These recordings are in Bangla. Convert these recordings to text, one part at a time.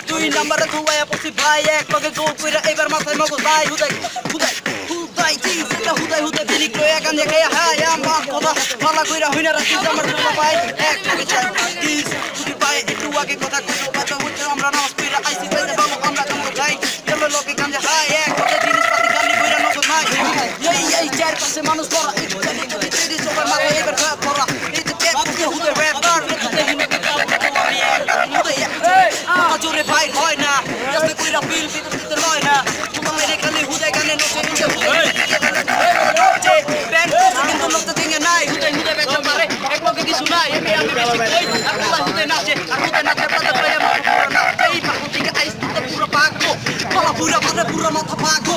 দুই নাম্বারে ধুবাইয়া পড়ছি ভাই এক লগে গোল কইরা এবার মাথায় মগজ ভাই হুদাই হুদাই হুদাই চিন্তা হুদাই হুদাই বিলিক লয়ে গান দেখাই হাই আমা কথা মালা কইরা হইনা রাখি আমার দুলা ভাই এক লগে চাই দিস তুই ভাই একটু আগে কথা কইছো বাবা উঠে আমরা নামাজ পড়া আইছি বাইরে বাবা আমরা কাম করই চলো লগে গান যে হাই এক লগে জিনিস পাতি গালি কইরা নগদ নাই এই চার পাশে মানুষ বড় একটু জানি তো দিস সবার মাথায় এবার খারাপ করা এই যে পেট পুরো হুদাই র‍্যাপ কর জোরে ভাই হয় না জাস্ট কইরা ফিল ভিতরে লয় না তোমার এখানে হুদাই গানে নচে হুদাই ব্যান্ড কিন্তু লোকটা দিঙে নাই হুদাই হুদাই বেচা মারে এক লগে কিছু নাই আমি বেশি কই আল্লাহ হুদাই নাচে আর হুদাই নাচে পাতা পায় আমার এই পাখো থেকে আইস তো পুরো পাগো বলা পুরো মাথা পাগো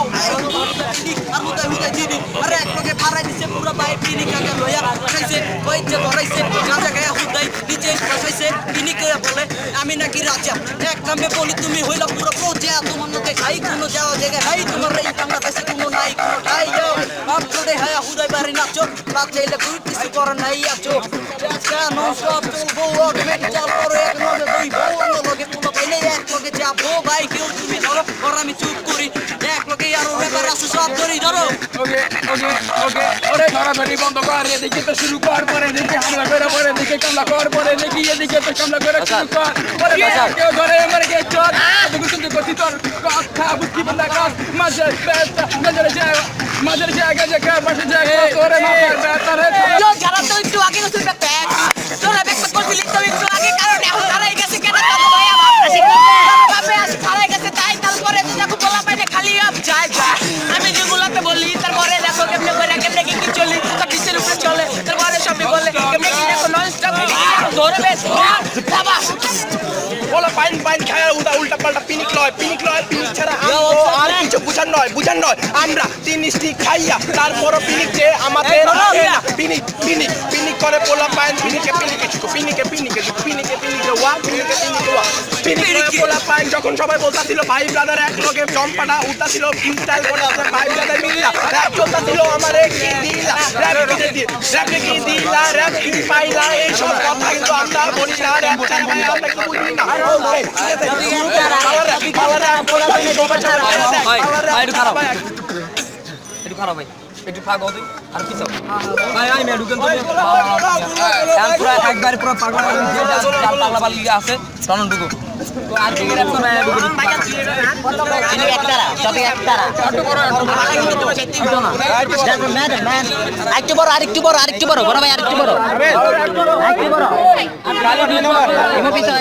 আর হুদাই হুদাই জিনি আরে এক লগে পারাই দিছে পুরো বাই পিনি কাকা লয়া খাইছে কই যে ধরাইছে গাঁজা গায়া হুদাই নিচে বসাইছে পিনি কইরা বলে আমি নাকি রাজা এক নামে বলি তুমি হইলা পুরো প্রজা তোমার মতে খাই কোনো যাওয়া জায়গায় হাই তোমার এই বাংলাদেশে কোনো নাই কোনো ঠাই যাও আপনাদের হায়া হুদাই বাড়ি নাচো বাচ্চাইলে তুই কিছু করে নাই আছো নন স্টপ চলবো অটোমেটিক চাল করো এক লগে দুই বউ অন্য লগে কোনো পাইলে এক লগে যাবো ভাই কেউ তুমি ধরো আর আমি চুপ করি এক লগে আরো রেপার আসো সব ধরি ধরো ওকে ওরে ধরাধরি বন্ধ কর এদিকে তো শুরু কর পরে এদিকে হামলা করে পরে এদিকে কামলা কর পরে এদিকে তো কামলা করে শুরু কর পরে কেউ ধরে আমার কে চোর এদিকে শুনতে করছি তোর কথা বুঝকি বন্ধা কাজ মাঝে বেস্তা মাঝের জায়গা জায়গা পাশে জায়গা তোরে মাথার ব্যথা রে যারা তো একটু আগে গেছে ব্যাক তোরা ব্যাক করছিলি তো একটু আগে কারণ এখন হারাই গেছে কেন তো ভাই ভাবে আজ হারাই গেছে তাই তারপরে দেখো বলা পাইলে খালি আপ যায় আমি যেগুলোতে বলি তারপরে দেখো কেমনে করে কেমনে কি চলি তো কিসের উপরে চলে তারপরে সবই বলে কেমনে কি দেখো নন স্টপ ধরবে বাবা বলা পাইন খায় উল্টা পাল্টা পিনিক লয় পিনিক ছাড়া আর কিছু বুঝান নয় আমরা তিন স্টিক খাইয়া তারপর পিনিক যে আমাদের পিনিক করে পোলা পাইন পিনিকে ওয়া পোলা পাইন যখন সবাই বলতাছিল ভাই ব্রাদার এক লগে জম্পাটা উঠতাছিল ফ্রিস্টাইল করতেছে ভাই ব্রাদার মিলিয়া র‍্যাপ চলতাছিল আমারে কি দিলা র‍্যাপ কি দিলা র‍্যাপ কি পাইলা এই সব কথা কিন্তু আমরা বলি না র‍্যাপ চাই আমরা কি বুঝি না একটু থাকো তুই আর কি চাও ভাই আই মে ঢুকেন তুমি পুরো একবার পুরো পাগল পাগলা পাগলি আছে শোনো ঢুকো তো আর দিকে রাখো না ঢুকো ini ekstara tapi ekstara man আরেকটু বড় বড় ভাই আরেকটু বড় আর গালি দিন আমার এমন পিছে